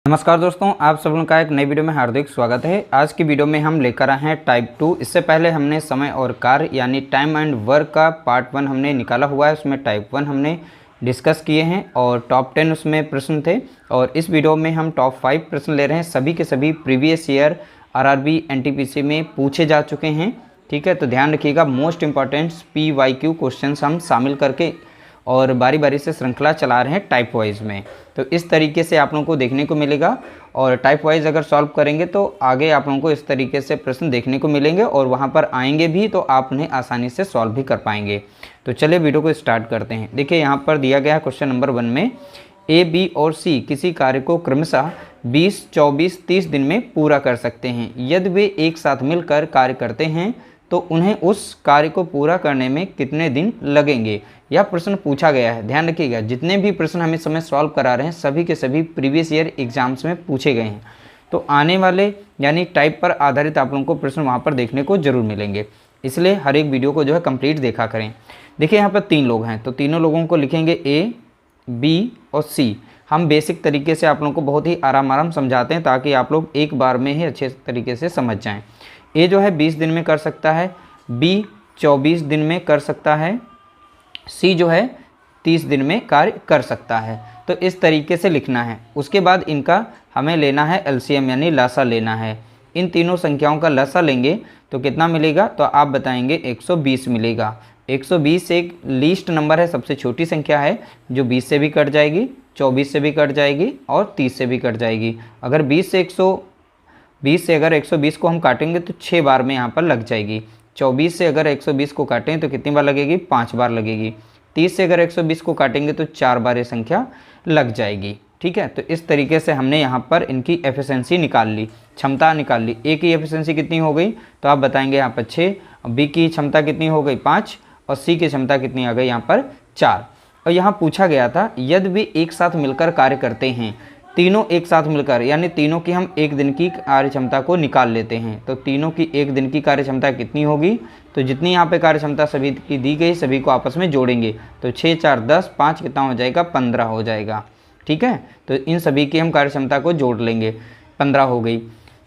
नमस्कार दोस्तों, आप सब लोगों का एक नई वीडियो में हार्दिक स्वागत है। आज की वीडियो में हम लेकर आए हैं टाइप 2। इससे पहले हमने समय और कार्य यानी टाइम एंड वर्क का पार्ट 1 हमने निकाला हुआ है। उसमें टाइप 1 हमने डिस्कस किए हैं और टॉप 10 उसमें प्रश्न थे। और इस वीडियो में हम टॉप 5 प्रश्न ले रहे हैं। सभी के सभी प्रीवियस ईयर आरआरबी एनटीपीसी में पूछे जा चुके हैं। ठीक है, तो ध्यान रखिएगा, मोस्ट इंपॉर्टेंट PYQ क्वेश्चन हम शामिल करके और बारी बारी से श्रृंखला चला रहे हैं टाइप वाइज में। तो इस तरीके से आप लोगों को देखने को मिलेगा और टाइप वाइज अगर सॉल्व करेंगे तो आगे आप लोगों को इस तरीके से प्रश्न देखने को मिलेंगे और वहाँ पर आएंगे भी तो आप उन्हें आसानी से सॉल्व भी कर पाएंगे। तो चलिए वीडियो को स्टार्ट करते हैं। देखिए यहाँ पर दिया गया है क्वेश्चन नंबर 1 में A, B और C किसी कार्य को क्रमशः 20, 24, 30 दिन में पूरा कर सकते हैं। यदि वे एक साथ मिलकर कार्य करते हैं तो उन्हें उस कार्य को पूरा करने में कितने दिन लगेंगे। यह प्रश्न पूछा गया है। ध्यान रखिएगा, जितने भी प्रश्न हम इस समय सॉल्व करा रहे हैं सभी के सभी प्रीवियस ईयर एग्जाम्स में पूछे गए हैं। तो आने वाले यानी टाइप पर आधारित आप लोगों को प्रश्न वहाँ पर देखने को जरूर मिलेंगे, इसलिए हर एक वीडियो को जो है कंप्लीट देखा करें। देखिए यहाँ पर 3 लोग हैं तो तीनों लोगों को लिखेंगे A, B और C। हम बेसिक तरीके से आप लोगों को बहुत ही आराम समझाते हैं ताकि आप लोग एक बार में ही अच्छे तरीके से समझ जाएँ। A जो है 20 दिन में कर सकता है, B 24 दिन में कर सकता है, C जो है 30 दिन में कार्य कर सकता है। तो इस तरीके से लिखना है। उसके बाद इनका हमें लेना है LCM यानी लसा लेना है। इन तीनों संख्याओं का लसा लेंगे तो कितना मिलेगा, तो आप बताएंगे 120 मिलेगा। 120 एक लीस्ट नंबर है, सबसे छोटी संख्या है जो 20 से भी कट जाएगी, 24 से भी कट जाएगी और 30 से भी कट जाएगी। अगर 20 से अगर 120 को हम काटेंगे तो 6 बार में यहाँ पर लग जाएगी। 24 से अगर 120 को काटें तो कितनी बार लगेगी, 5 बार लगेगी। 30 से अगर 120 को काटेंगे तो 4 बार ये संख्या लग जाएगी। ठीक है, तो इस तरीके से हमने यहाँ पर इनकी एफिशिएंसी निकाल ली, क्षमता निकाल ली। ए की एफिशिएंसी कितनी हो गई तो आप बताएंगे यहाँ पर 6, बी की क्षमता कितनी हो गई 5 और सी की क्षमता कितनी आ गई यहाँ पर 4। और यहाँ पूछा गया था यदि वे एक साथ मिलकर कार्य करते हैं, तीनों एक साथ मिलकर, यानी तीनों की हम एक दिन की कार्य क्षमता को निकाल लेते हैं। तो तीनों की एक दिन की कार्य क्षमता कितनी होगी, तो जितनी यहाँ पे कार्य क्षमता सभी की दी गई सभी को आपस में जोड़ेंगे तो 6, 4, 10, 5 कितना हो जाएगा, 15 हो जाएगा। ठीक है, तो इन सभी की हम कार्य क्षमता को जोड़ लेंगे, 15 हो गई।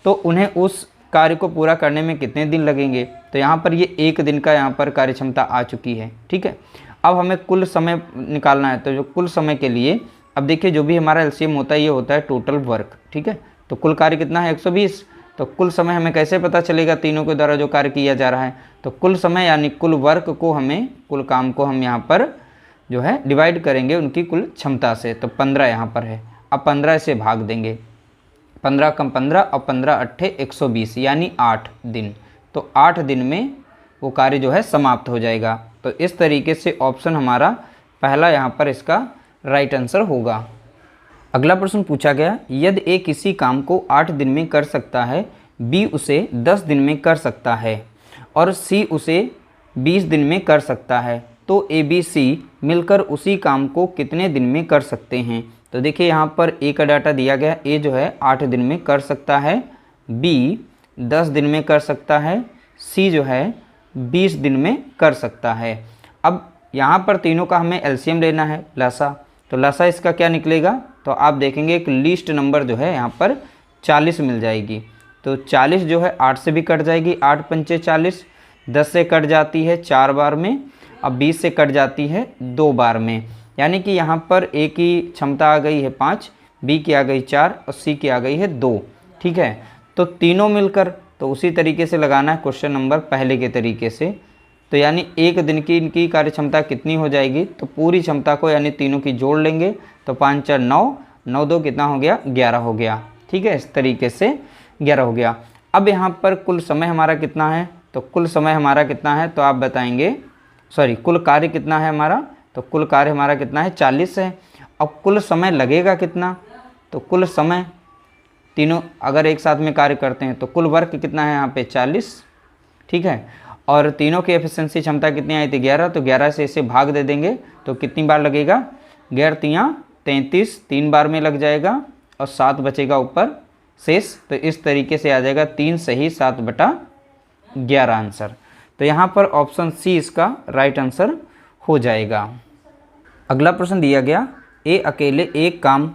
तो उन्हें उस कार्य को पूरा करने में कितने दिन लगेंगे, तो यहाँ पर ये एक दिन का यहाँ पर कार्य क्षमता आ चुकी है। ठीक है, अब हमें कुल समय निकालना है। तो जो कुल समय के लिए अब देखिए जो भी हमारा LCM होता है ये होता है टोटल वर्क। ठीक है, तो कुल कार्य कितना है 120। तो कुल समय हमें कैसे पता चलेगा, तीनों के द्वारा जो कार्य किया जा रहा है। तो कुल समय यानी कुल वर्क को हमें, कुल काम को हम यहाँ पर जो है डिवाइड करेंगे उनकी कुल क्षमता से। तो 15 यहाँ पर है, अब 15 से भाग देंगे, 15 कम 15 और 15 अट्ठे 120 यानी 8 दिन। तो 8 दिन में वो कार्य जो है समाप्त हो जाएगा। तो इस तरीके से ऑप्शन हमारा पहला यहाँ पर इसका राइट आंसर होगा। अगला प्रश्न पूछा गया, यदि A किसी काम को 8 दिन में कर सकता है, B उसे 10 दिन में कर सकता है और C उसे 20 दिन में कर सकता है, तो ABC मिलकर उसी काम को कितने दिन में कर सकते हैं। तो देखिए यहाँ पर A का डाटा दिया गया, A जो है 8 दिन में कर सकता है, B 10 दिन में कर सकता है, C जो है 20 दिन में कर सकता है। अब यहाँ पर तीनों का हमें LCM लेना है, लसा। तो लसा इसका क्या निकलेगा, तो आप देखेंगे एक लीस्ट नंबर जो है यहाँ पर 40 मिल जाएगी। तो 40 जो है 8 से भी कट जाएगी, 8 पंचे 40, 10 से कट जाती है 4 बार में, अब 20 से कट जाती है 2 बार में। यानी कि यहाँ पर A की क्षमता आ गई है 5, B की आ गई 4 और C की आ गई है 2। ठीक है, तो तीनों मिलकर, तो उसी तरीके से लगाना है क्वेश्चन नंबर पहले के तरीके से। तो यानी एक दिन की इनकी कार्य क्षमता कितनी हो जाएगी, तो पूरी क्षमता को यानी तीनों की जोड़ लेंगे तो 5, 4, 9, 9, 2 कितना हो गया, 11 हो गया। ठीक है, इस तरीके से 11 हो गया। अब यहाँ पर कुल समय हमारा कितना है, तो कुल समय हमारा कितना है, तो आप बताएंगे, सॉरी कुल कार्य कितना है हमारा, तो कुल कार्य हमारा कितना है 40 है। अब कुल समय लगेगा कितना, तो कुल समय तीनों अगर एक साथ में कार्य करते हैं तो कुल वर्क कितना है यहाँ पे 40। ठीक है, और तीनों की एफिशिएंसी क्षमता कितनी आई थी 11, तो 11 से इसे भाग दे देंगे तो कितनी बार लगेगा, 11 तियाँ 33, 3 बार में लग जाएगा और 7 बचेगा ऊपर शेष। तो इस तरीके से आ जाएगा 3 सही 7/11 आंसर। तो यहाँ पर ऑप्शन C इसका राइट आंसर हो जाएगा। अगला प्रश्न दिया गया, A अकेले एक काम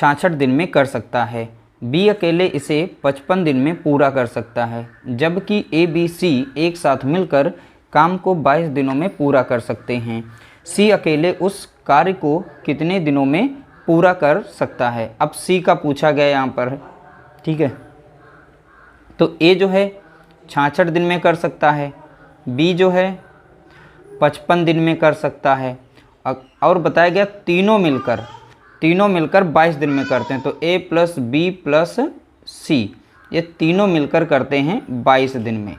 66 दिन में कर सकता है। बी अकेले इसे 55 दिन में पूरा कर सकता है, जबकि ए बी सी एक साथ मिलकर काम को 22 दिनों में पूरा कर सकते हैं। सी अकेले उस कार्य को कितने दिनों में पूरा कर सकता है। अब सी का पूछा गया यहाँ पर, ठीक है। तो ए जो है 66 दिन में कर सकता है, बी जो है 55 दिन में कर सकता है, और बताया गया तीनों मिलकर 22 दिन में करते हैं। तो ए प्लस बी प्लस सी ये तीनों मिलकर करते हैं 22 दिन में।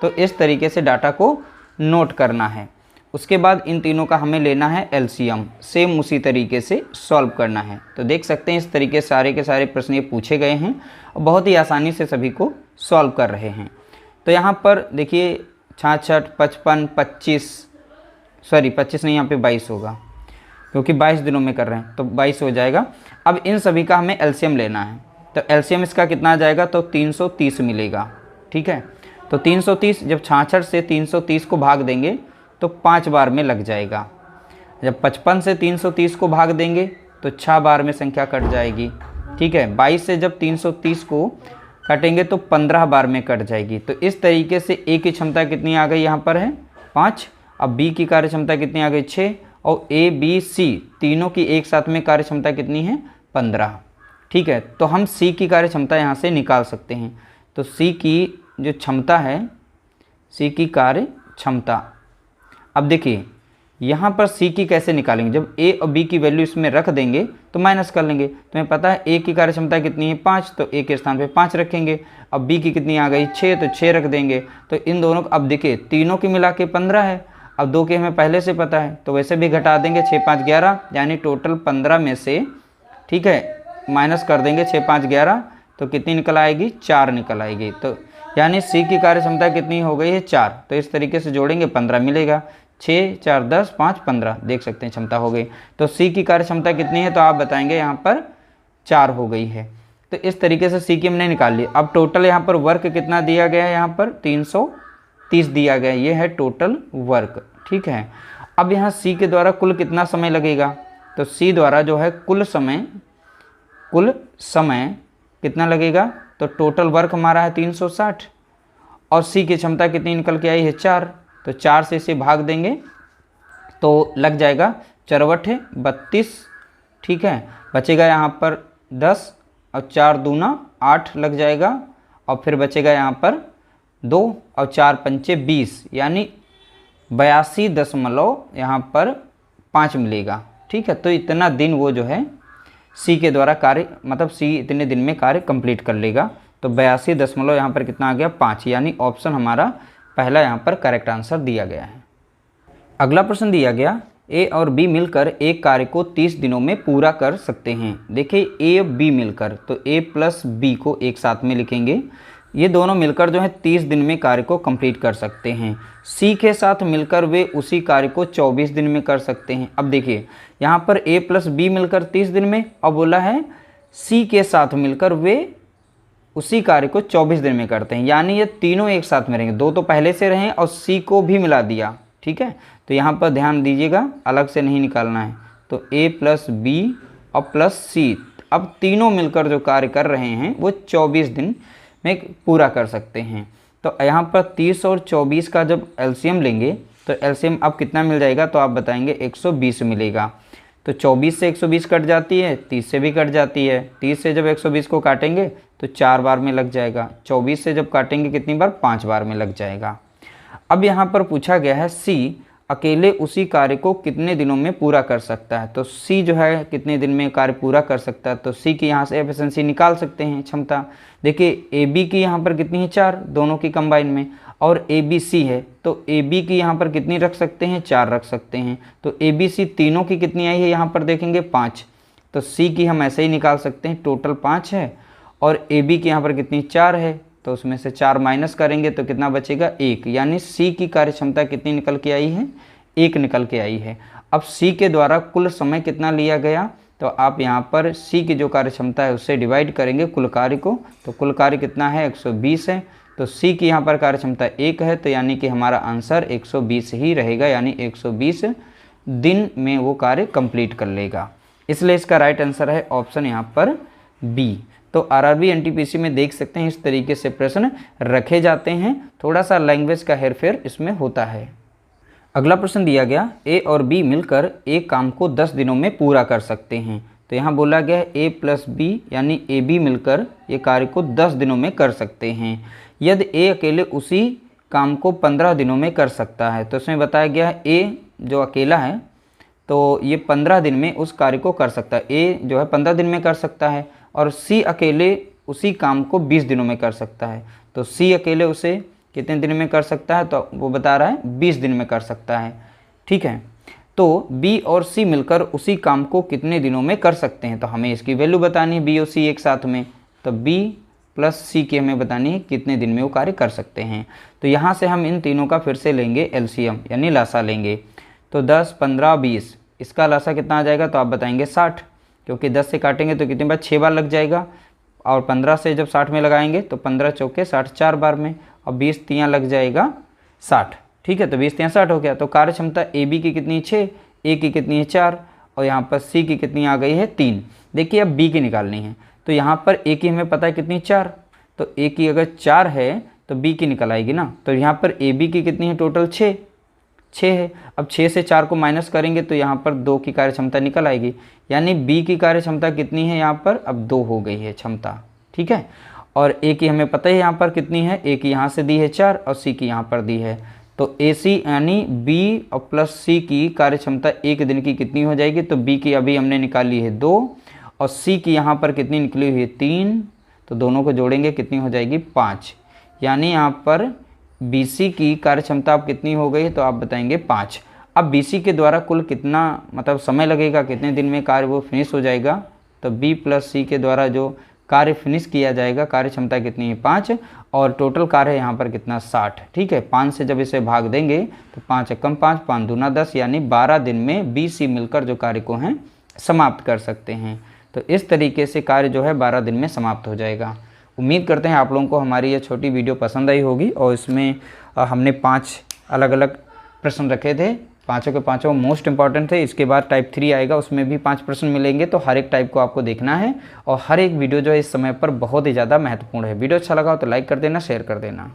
तो इस तरीके से डाटा को नोट करना है। उसके बाद इन तीनों का हमें लेना है एलसीएम, सेम उसी तरीके से सॉल्व करना है। तो देख सकते हैं इस तरीके सारे के सारे प्रश्न ये पूछे गए हैं और बहुत ही आसानी से सभी को सॉल्व कर रहे हैं। तो यहाँ पर देखिए 66, 55, 25 नहीं, यहाँ पे 22 होगा क्योंकि 22 दिनों में कर रहे हैं, तो 22 हो जाएगा। अब इन सभी का हमें एलसीएम लेना है। तो एलसीएम इसका कितना आ जाएगा, तो 330 मिलेगा, ठीक है। तो 330 जब 66 से 330 को भाग देंगे तो 5 बार में लग जाएगा। जब 55 से 330 को भाग देंगे तो 6 बार में संख्या कट जाएगी, ठीक है। 22 से जब 330 को काटेंगे तो 15 बार में कट जाएगी। तो इस तरीके से ए की क्षमता कितनी आ गई, यहाँ पर है 5। अब बी की कार्य क्षमता कितनी आ गई, 6, और ए बी सी तीनों की एक साथ में कार्य क्षमता कितनी है, 15, ठीक है। तो हम सी की कार्य क्षमता यहाँ से निकाल सकते हैं। तो सी की जो क्षमता है, सी की कार्य क्षमता, अब देखिए यहाँ पर सी की कैसे निकालेंगे। जब ए और बी की वैल्यू इसमें रख देंगे तो माइनस कर लेंगे। तुम्हें पता है ए की कार्य क्षमता कितनी है, 5, तो ए के स्थान पे 5 रखेंगे। अब बी की कितनी आ गई, 6, तो 6 रख देंगे। तो इन दोनों को अब देखिए तीनों की मिला के 15 है। अब 2 के हमें पहले से पता है तो वैसे भी घटा देंगे, 6, 5, 11, यानी टोटल 15 में से, ठीक है, माइनस कर देंगे 6, 5, 11, तो कितनी निकल आएगी, 4 निकल आएगी। तो यानी सी की कार्य क्षमता कितनी हो गई है, 4। तो इस तरीके से जोड़ेंगे 15 मिलेगा, 6, 4, 10, 5, 15, देख सकते हैं क्षमता हो गई। तो सी की कार्य क्षमता कितनी है, तो आप बताएंगे यहाँ पर 4 हो गई है। तो इस तरीके से सी की हमने निकाल ली। अब टोटल यहाँ पर वर्क कितना दिया गया है, यहाँ पर 330 दिया गया है, ये है टोटल वर्क, ठीक है। अब यहाँ सी के द्वारा कुल कितना समय लगेगा, तो सी द्वारा जो है कुल समय कितना लगेगा, तो टोटल वर्क हमारा है 360, और सी की क्षमता कितनी निकल के आई है, 4। तो 4 से इसे भाग देंगे तो लग जाएगा 4 है 32, ठीक है। बचेगा यहाँ पर 10, और 4 दूना 8 लग जाएगा, और फिर बचेगा यहाँ पर 2, और 4 पंचे 20, यानी 82 यहाँ पर 5 मिलेगा, ठीक है। तो इतना दिन वो जो है सी के द्वारा कार्य, मतलब सी इतने दिन में कार्य कंप्लीट कर लेगा। तो 82 यहाँ पर कितना आ गया, 5, यानी ऑप्शन हमारा पहला यहाँ पर करेक्ट आंसर दिया गया है। अगला प्रश्न दिया गया, ए और बी मिलकर एक कार्य को 30 दिनों में पूरा कर सकते हैं। देखिए ए और बी मिलकर, तो ए प्लस बी को एक साथ में लिखेंगे, ये दोनों मिलकर जो है 30 दिन में कार्य को कंप्लीट कर सकते हैं। सी के साथ मिलकर वे उसी कार्य को 24 दिन में कर सकते हैं। अब देखिए यहाँ पर ए प्लस बी मिलकर 30 दिन में, और बोला है सी के साथ मिलकर वे उसी कार्य को 24 दिन में करते हैं, यानी ये तीनों एक साथ में रहेंगे। 2 तो पहले से रहे और सी को भी मिला दिया, ठीक है। तो यहाँ पर ध्यान दीजिएगा, अलग से नहीं निकालना है। तो ए प्लस बी और प्लस सी, अब तीनों मिलकर जो कार्य कर रहे हैं वो 24 दिन में पूरा कर सकते हैं। तो यहाँ पर 30 और 24 का जब एलसीएम लेंगे तो एलसीएम अब कितना मिल जाएगा, तो आप बताएंगे 120 मिलेगा। तो 24 से 120 कट जाती है, 30 से भी कट जाती है। 30 से जब 120 को काटेंगे तो 4 बार में लग जाएगा। 24 से जब काटेंगे कितनी बार, 5 बार में लग जाएगा। अब यहाँ पर पूछा गया है सी अकेले उसी कार्य को कितने दिनों में पूरा कर सकता है। तो सी जो है कितने दिन में कार्य पूरा कर सकता है, तो सी की यहाँ से एफिशिएंसी निकाल सकते हैं, क्षमता। देखिए ए बी की यहाँ पर कितनी है, 4, दोनों की कंबाइन में, और ए बी सी है तो ए बी की यहाँ पर कितनी रख सकते हैं, 4 रख सकते हैं। तो ए बी सी तीनों की कितनी आई है, यहाँ पर देखेंगे 5, तो सी की हम ऐसे ही निकाल सकते हैं, टोटल 5 है, और ए बी की यहाँ पर कितनी 4 है, तो उसमें से 4 माइनस करेंगे तो कितना बचेगा, 1, यानी सी की कार्य क्षमता कितनी निकल के आई है, 1 निकल के आई है। अब सी के द्वारा कुल समय कितना लिया गया, तो आप यहाँ पर सी की जो कार्य क्षमता है उससे डिवाइड करेंगे कुल कार्य को, तो कुल कार्य कितना है, 120 है। तो सी की यहाँ पर कार्य क्षमता 1 है, तो यानी कि हमारा आंसर 120 ही रहेगा, यानी 120 दिन में वो कार्य कंप्लीट कर लेगा। इसलिए इसका राइट आंसर है ऑप्शन यहाँ पर बी। तो आरआरबी एनटीपीसी में देख सकते हैं इस तरीके से प्रश्न रखे जाते हैं, थोड़ा सा लैंग्वेज का हेरफेर इसमें होता है। अगला प्रश्न दिया गया ए और बी मिलकर एक काम को 10 दिनों में पूरा कर सकते हैं। तो यहाँ बोला गया है ए प्लस बी यानी ए बी मिलकर ये कार्य को 10 दिनों में कर सकते हैं। यदि ए अकेले उसी काम को 15 दिनों में कर सकता है, तो इसमें बताया गया है ए जो अकेला है तो ये 15 दिन में उस कार्य को कर सकता है। ए जो है 15 दिन में कर सकता है और सी अकेले उसी काम को 20 दिनों में कर सकता है। तो सी अकेले उसे कितने दिन में कर सकता है, तो वो बता रहा है 20 दिन में कर सकता है। ठीक है, तो बी और सी मिलकर उसी काम को कितने दिनों में कर सकते हैं, तो हमें इसकी वैल्यू बतानी है बी और सी एक साथ में। तो बी प्लस सी की हमें बतानी है कितने दिन में वो कार्य कर सकते हैं। तो यहाँ से हम इन तीनों का फिर से लेंगे एलसीएम यानी लासा लेंगे। तो 10, 15, 20 इसका लासा कितना आ जाएगा, तो आप बताएंगे 60, क्योंकि 10 से काटेंगे तो कितनी बार 6 बार लग जाएगा और 15 से जब 60 में लगाएंगे तो 15 चौके 60 4 बार में और 20 तियाँ लग जाएगा 60। ठीक है, तो 20 तियाँ 60 हो गया। तो कार्य क्षमता ए बी की कितनी 6, ए की कितनी है 4 और यहाँ पर सी की कितनी आ गई है 3। देखिए अब बी की निकालनी है, तो यहाँ पर ए की हमें पता है कितनी 4, तो ए की अगर 4 है तो बी की निकल आएगी ना। तो यहाँ पर ए बी की कितनी है टोटल 6 है। अब 6 से 4 को माइनस करेंगे तो यहाँ पर 2 की कार्य क्षमता निकल आएगी, यानी बी की कार्य क्षमता कितनी है यहाँ पर अब 2 हो गई है क्षमता। ठीक है, और ए की हमें पता है यहाँ पर कितनी है, ए की यहाँ से दी है 4 और सी की यहाँ पर दी है। तो ए सी यानी बी और प्लस सी की कार्य क्षमता एक दिन की कितनी हो जाएगी, तो बी की अभी हमने निकाली है 2 और सी की यहाँ पर कितनी निकली हुई है 3, तो दोनों को जोड़ेंगे कितनी हो जाएगी 5। यानी यहाँ पर BC की कार्य क्षमता अब कितनी हो गई, तो आप बताएंगे 5। अब BC के द्वारा कुल कितना मतलब समय लगेगा, कितने दिन में कार्य वो फिनिश हो जाएगा, तो B प्लस सी के द्वारा जो कार्य फिनिश किया जाएगा कार्य क्षमता कितनी है 5 और टोटल कार्य यहाँ पर कितना 60। ठीक है, 5 से जब इसे भाग देंगे तो 5 एकम 5, 5 दूना 10 यानी 12 दिन में BC मिलकर जो कार्य को हैं समाप्त कर सकते हैं। तो इस तरीके से कार्य जो है 12 दिन में समाप्त हो जाएगा। उम्मीद करते हैं आप लोगों को हमारी ये छोटी वीडियो पसंद आई होगी और इसमें हमने 5 अलग अलग प्रश्न रखे थे, पाँचों के पाँचों मोस्ट इंपॉर्टेंट थे। इसके बाद टाइप 3 आएगा, उसमें भी 5 प्रश्न मिलेंगे, तो हर एक टाइप को आपको देखना है और हर एक वीडियो जो है इस समय पर बहुत ही ज़्यादा महत्वपूर्ण है। वीडियो अच्छा लगा हो तो लाइक कर देना, शेयर कर देना।